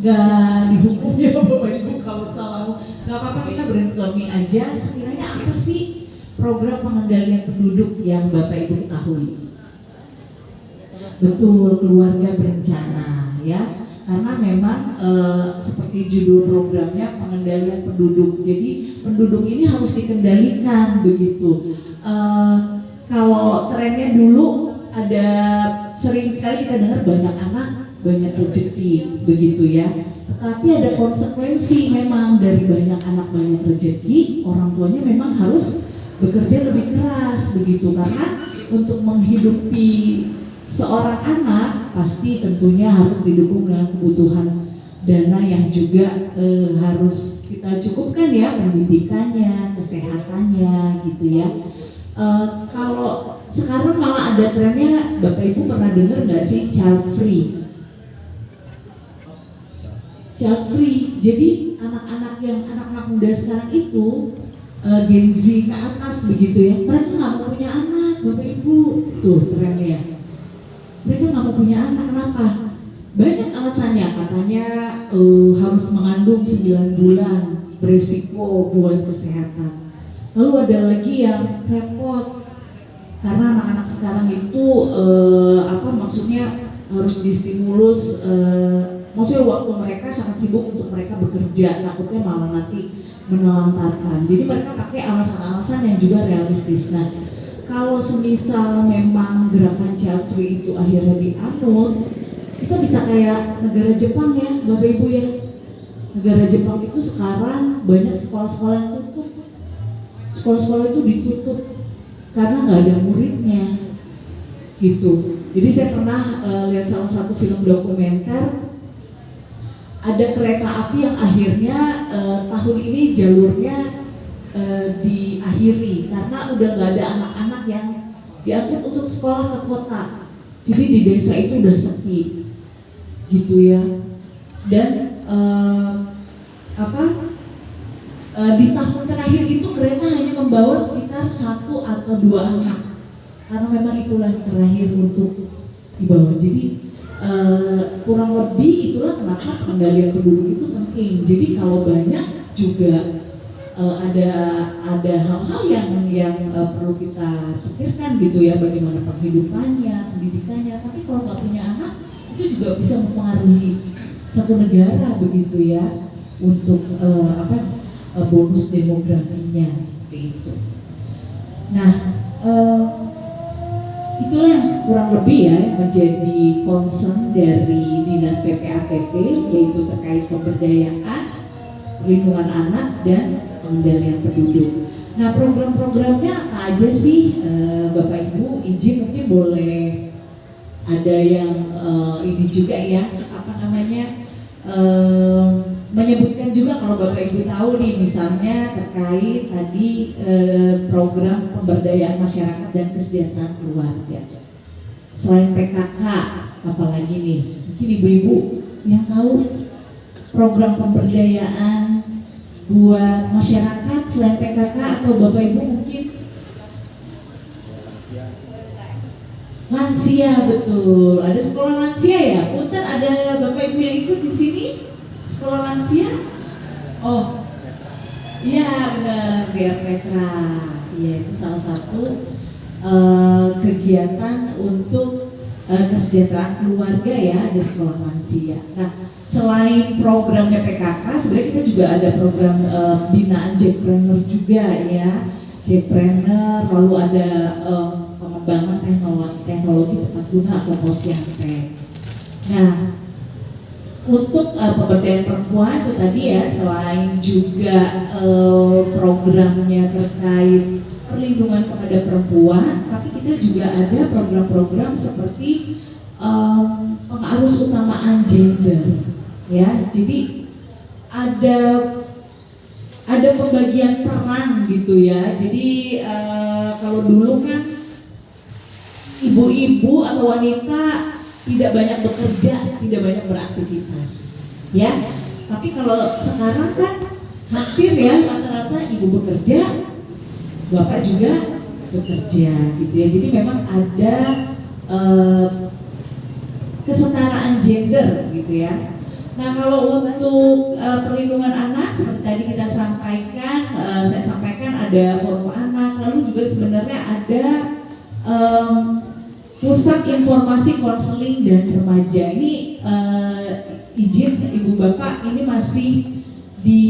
nggak dihukum ya Bapak Ibu kalau salah. Nggak apa-apa, kita brainstorming aja. Sekiranya apa sih program pengendalian penduduk yang Bapak Ibu ketahui? Betul, keluarga berencana ya. Karena memang seperti judul programnya pengendalian penduduk. Jadi penduduk ini harus dikendalikan begitu. Kalau trennya dulu ada sering sekali kita dengar banyak anak banyak rezeki begitu ya. Tetapi ada konsekuensi memang dari banyak anak banyak rezeki, orang tuanya memang harus bekerja lebih keras begitu, karena untuk menghidupi seorang anak pasti tentunya harus didukung dengan kebutuhan dana yang juga harus kita cukupkan ya, pendidikannya, kesehatannya gitu ya. Kalau sekarang malah ada trennya, Bapak Ibu pernah dengar nggak sih child free? Child free, jadi anak-anak muda sekarang itu Gen Z ke atas begitu ya, mereka nggak mau punya anak, Bapak Ibu, tuh trennya. Mereka nggak mau punya anak, kenapa? Banyak alasannya, katanya harus mengandung 9 bulan, beresiko buat kesehatan. Lalu ada lagi yang repot, karena anak-anak sekarang itu maksudnya harus distimulus, maksudnya waktu mereka sangat sibuk untuk mereka bekerja, takutnya malah nanti menelantarkan. Jadi mereka pakai alasan-alasan yang juga realistis. Nah, kalau semisal memang gerakan child free itu akhirnya dianut, kita bisa kayak negara Jepang ya, Bapak Ibu ya. Negara Jepang itu sekarang banyak sekolah-sekolah yang tutup. Sekolah-sekolah itu ditutup karena nggak ada muridnya, gitu. Jadi saya pernah lihat salah satu film dokumenter, ada kereta api yang akhirnya tahun ini jalurnya diakhiri karena udah nggak ada anak-anak yang diangkut untuk sekolah ke kota. Jadi di desa itu udah sepi, gitu ya. Dan di tahun terakhir itu kereta hanya membawa sekitar 1 atau 2 anak, karena memang itulah yang terakhir untuk dibawa. Jadi kurang lebih itulah kenapa pengendalian penduduk itu penting. Jadi kalau banyak juga ada hal-hal yang perlu kita pikirkan gitu ya, bagaimana penghidupannya, pendidikannya. Tapi kalau nggak punya anak itu juga bisa mempengaruhi satu negara begitu ya, untuk bonus demografinya seperti itu. Nah, itulah yang kurang lebih ya menjadi concern dari Dinas PPAPP, yaitu terkait pemberdayaan, perlindungan anak, dan pengendalian penduduk. Nah, program-programnya apa aja sih, Bapak Ibu? Izin mungkin boleh ada yang ini juga ya, menyebutkan juga kalau Bapak Ibu tahu nih, misalnya terkait tadi program pemberdayaan masyarakat dan kesejahteraan keluarga. Selain PKK, apalagi nih? Mungkin Ibu-ibu yang tahu program pemberdayaan buat masyarakat selain PKK, atau Bapak Ibu mungkin? Lansia, betul. Ada sekolah lansia ya? Punten, ada Bapak Ibu yang ikut di sini? Sekolah lansia? Oh, iya benar, Biar Petra. Iya, itu salah satu kegiatan untuk kesejahteraan keluarga ya, ada sekolah lansia. Nah, selain programnya PKK, sebenarnya kita juga ada program binaan Jackpreneur juga ya. Jackpreneur, lalu ada pengembangan teknologi tepat guna atau posyantek. Nah, untuk pemberdayaan perempuan itu tadi ya, selain juga programnya terkait perlindungan kepada perempuan, tapi kita juga ada program-program seperti pengarus utamaan gender ya. Jadi ada pembagian peran gitu ya. Jadi kalau dulu kan ibu-ibu atau wanita tidak banyak bekerja, tidak banyak beraktivitas, ya. Tapi kalau sekarang kan hampir ya rata-rata ibu bekerja, bapak juga bekerja, gitu ya. Jadi memang ada kesetaraan gender, gitu ya. Nah kalau untuk perlindungan anak seperti tadi kita sampaikan, saya sampaikan ada forum anak, lalu juga sebenarnya ada pusat informasi konseling dan remaja. Ini izin Ibu Bapak, ini masih di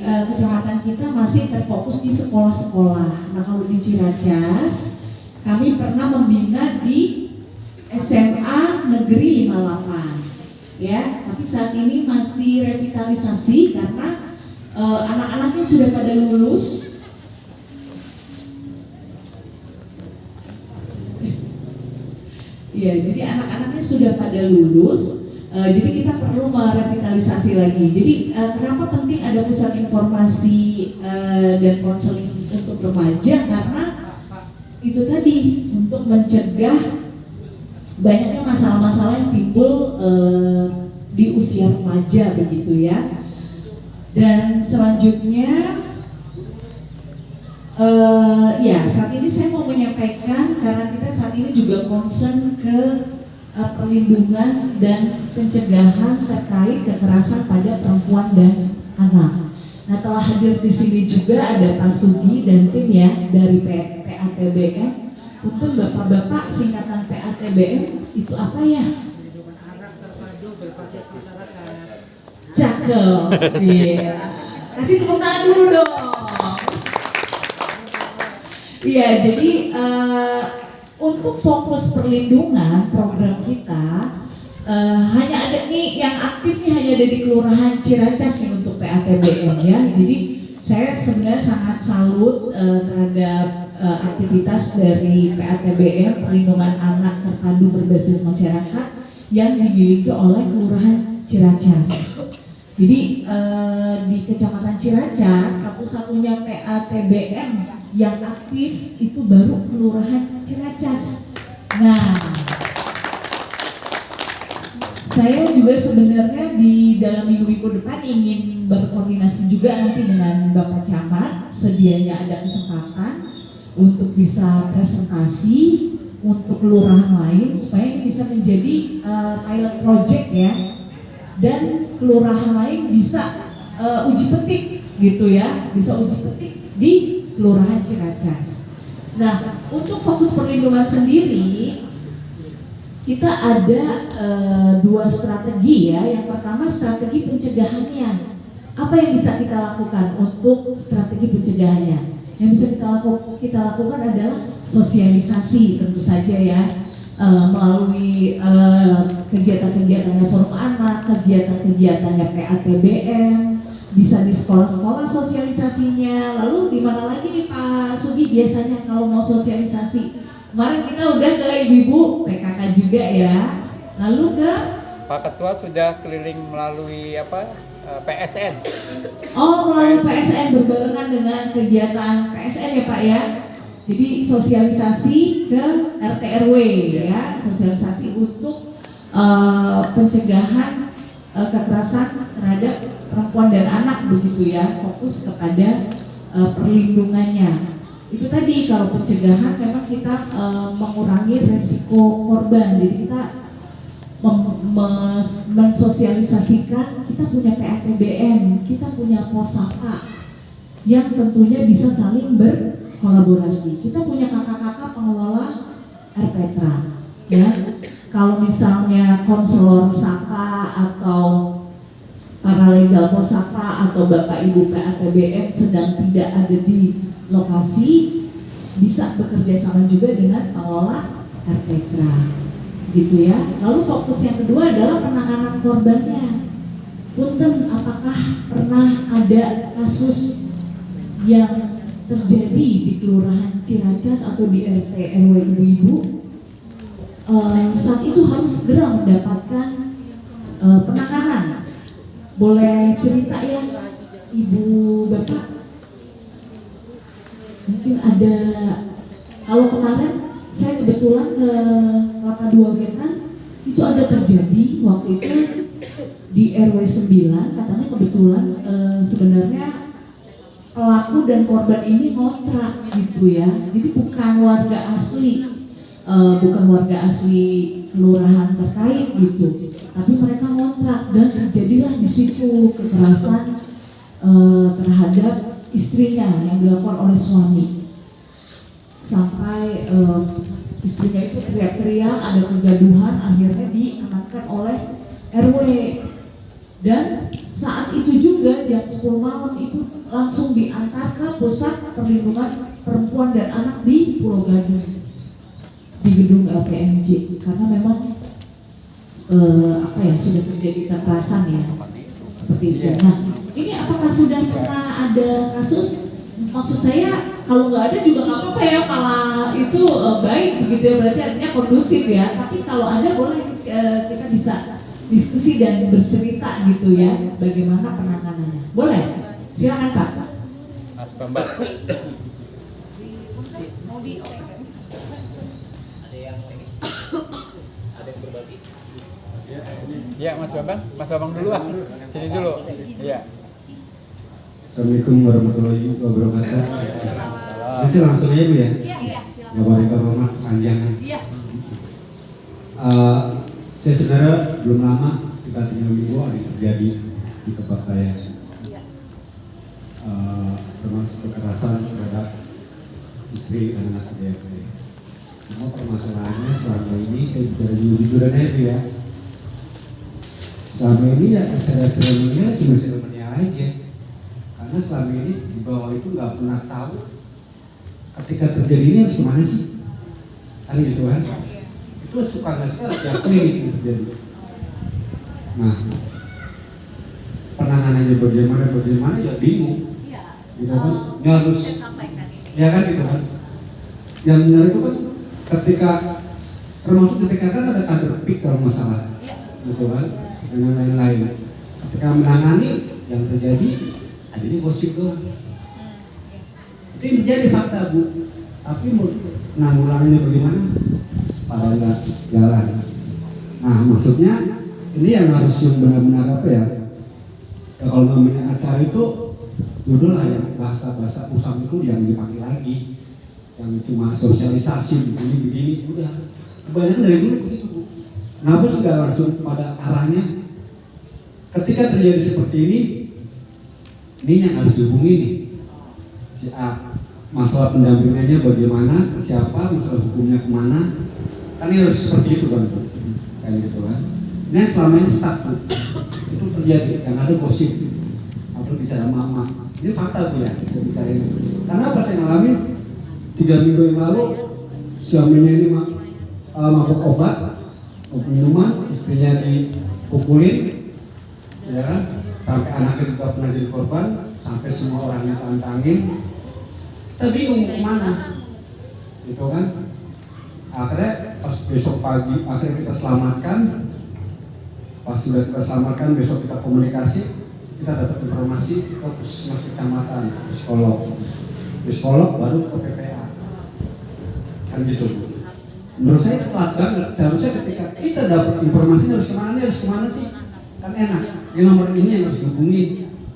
kecamatan kita masih terfokus di sekolah-sekolah. Nah kalau di Ciracas kami pernah membina di SMA Negeri 58 ya, tapi saat ini masih revitalisasi karena anak-anaknya sudah pada lulus. Ya, jadi anak-anaknya sudah pada lulus, jadi kita perlu merevitalisasi lagi. Jadi kenapa penting ada pusat informasi dan konseling untuk remaja? Karena itu tadi untuk mencegah banyaknya masalah-masalah yang timbul di usia remaja begitu ya. Dan selanjutnya ya saat ini saya mau menyampaikan karena kita saat ini juga concern ke perlindungan dan pencegahan terkait kekerasan pada perempuan dan anak. Nah telah hadir di sini juga ada Pak Sugi dan tim ya dari PATBM. Untuk bapak-bapak singkatan PATBM itu apa ya? Perlindungan anak terpadu berbasis masyarakat. Cakep. Iya. Kasih tepuk tangan dulu dong. Iya, jadi untuk fokus perlindungan program kita hanya ada nih yang aktif nih hanya ada di Kelurahan Ciracas nih untuk PATBM ya. Jadi saya sebenarnya sangat salut terhadap aktivitas dari PATBM perlindungan anak terpadu berbasis masyarakat yang dimiliki oleh Kelurahan Ciracas. Jadi di Kecamatan Ciracas satu-satunya PATBM yang aktif itu baru Kelurahan Ciracas. Nah, saya juga sebenarnya di dalam minggu-minggu depan ingin berkoordinasi juga nanti dengan Bapak Camat, sedianya ada kesempatan untuk bisa presentasi untuk kelurahan lain supaya ini bisa menjadi pilot project ya, dan kelurahan lain bisa uji petik gitu ya, bisa uji petik di Kelurahan Ciracas. Nah untuk fokus perlindungan sendiri kita ada dua strategi ya. Yang pertama strategi pencegahannya. Apa yang bisa kita lakukan untuk strategi pencegahannya? Yang bisa kita lakukan adalah sosialisasi tentu saja ya, melalui kegiatan-kegiatannya forum anak, kegiatan-kegiatannya PATBM, bisa di sekolah-sekolah sosialisasinya. Lalu di mana lagi nih Pak Sugi biasanya kalau mau sosialisasi? Kemarin kita udah ke ibu-ibu PKK juga ya. Lalu ke Pak Ketua sudah keliling melalui PSN. Oh, melalui PSN berbarengan dengan kegiatan PSN ya Pak ya. Jadi sosialisasi ke RT RW ya, sosialisasi untuk pencegahan kekerasan terhadap perempuan dan anak begitu ya, fokus kepada perlindungannya. Itu tadi kalau pencegahan memang kita mengurangi resiko korban. Jadi kita mensosialisasikan, kita punya PATBM, kita punya Posapa yang tentunya bisa saling berkolaborasi. Kita punya kakak-kakak pengelola RPTRA ya. Kalau misalnya konselor Sapa atau paralegal Posapa atau Bapak Ibu PATBM sedang tidak ada di lokasi, bisa bekerja sama juga dengan pengelola RPTRA gitu ya. Lalu fokus yang kedua adalah penanganan korbannya. Punten, apakah pernah ada kasus yang terjadi di Kelurahan Ciracas atau di RT RW ibu-ibu saat itu harus segera mendapatkan penanganan? Boleh cerita ya Ibu Bapak? Mungkin ada, kalau kemarin saya kebetulan ke Kelapa 2 Wetan, itu ada terjadi waktu itu di RW 9, katanya kebetulan sebenarnya pelaku dan korban ini ngontrak gitu ya. Jadi bukan warga asli kelurahan terkait gitu. tapi mereka ngontrak dan terjadilah di situ kekerasan terhadap istrinya yang dilakukan oleh suami. Sampai istrinya itu teriak-teriak, ada kegaduhan, akhirnya diamankan oleh RW. Dan saat itu juga jam 10 malam itu langsung diantar ke Pusat Perlindungan Perempuan dan Anak di Pulau Gadung, di gedung LPMJ, karena memang sudah terjadi kekerasan ya seperti itu. Nah, ini apakah sudah pernah ada kasus? Maksud saya kalau nggak ada juga nggak apa-apa ya, malah itu baik begitu ya, berarti artinya kondusif ya. Tapi kalau ada boleh kita bisa diskusi dan bercerita gitu ya, bagaimana penanganannya. Boleh? Silakan Pak. Mas Bambang. Ya Mas Bambang dulu ah. Sini dulu. Iya. Assalamualaikum warahmatullahi wabarakatuh. Bisa langsung aja Bu ya? Iya. Bapak panjang. Iya. Saya sebenarnya belum lama kita tinggal minggu ada yang terjadi di tempat saya. Termasuk kekerasan terhadap istri dan anak saya. Cuma permasalahannya selama ini saya bicara jujur aja ya. Selama ini ya acara-acara media cuma seremonial aja. Karena selama ini di bawah itu nggak pernah tahu ketika terjadi ini harus kemana sih? Kan gitu kan? Itu suka nggak sekali diakui itu terjadi. Nah, penanganannya bagaimana ya bingung. Gitu kan? Ini harus, ya kan gitu kan? Yang benar itu kan ketika termasuk di PKK kan ada kader PIK kalau masalah, gitu kan? Dengan lain-lain. Ketika menangani yang terjadi, adanya gosip doang. Itu menjadi fakta Bu. Tapi mau menanggulanginya bagaimana? Pada nggak jalan. Nah maksudnya ini yang harus yang benar-benar apa ya? Kalau namanya acara itu, judul lah yang bahasa-bahasa usang itu yang dipakai lagi, yang cuma sosialisasi begini udah. Kebanyakan dari dulu begitu Bu. Kenapa sih nggak langsung pada arahnya? Ketika terjadi seperti ini yang harus dihubungi nih. Si A, masalah pendampingannya bagaimana, ke siapa, masalah hukumnya kemana. Kan ini harus seperti itu kan, kayak gitu kan. Ini yang selama ini stuck Bu. Itu terjadi, yang ada gosip atau bicara mama. Ini fakta Bu ya, saya bicara ini. Karena apa saya ngalamin 3 minggu yang lalu, suaminya ini mabuk obat, minuman, istrinya dipukulin, ya kan? Sampai anaknya juga pernah jadi korban, sampai semua orangnya tantangin. Kita bingung kemana, gitu kan? Akhirnya pas besok pagi, akhirnya kita selamatkan. Pas sudah kita selamatkan, besok kita komunikasi, kita dapat informasi ke puskesmas kecamatan, psikolog baru ke PPA, kan gitu. Menurut saya telat banget. Seharusnya ketika kita dapat informasi harus kemana sih, kan enak. Yang nomor ini yang harus dihubungi.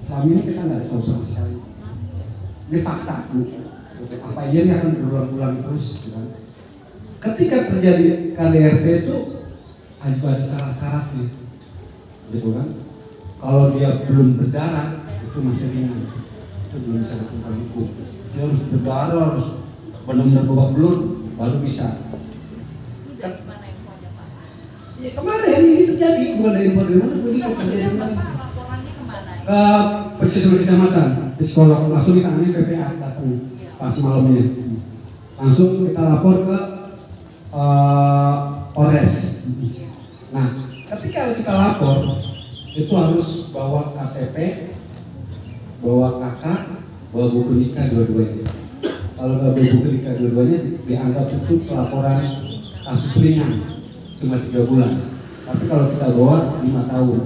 Selama ini kita nggak tahu sama sekali. Ini fakta Bu. Apa iya ini akan berulang-ulang terus, kan? Ketika terjadi KDRT itu ada syarat-syaratnya, gitu kan? Kalau dia belum berdarah itu masih ringan, itu belum bisa dilakukan hukum. Dia harus berdarah, harus benar-benar babak belur baru bisa. Dari mana infonya Pak? Ya kemarin ini terjadi, bukan dari info dari mana? Laporannya kemana? Ke puskesmas kecamatan, psikolog langsung ditangani PPA datang pas malamnya. Langsung kita lapor ke Polres. Nah, ketika kita lapor itu harus bawa KTP, bawa KK, bawa buku nikah dua-duanya. Kalau nggak bawa buku nikah dua-duanya dianggap itu pelaporan kasus ringan, cuma 3 bulan. Tapi kalau kita bawa 5 tahun.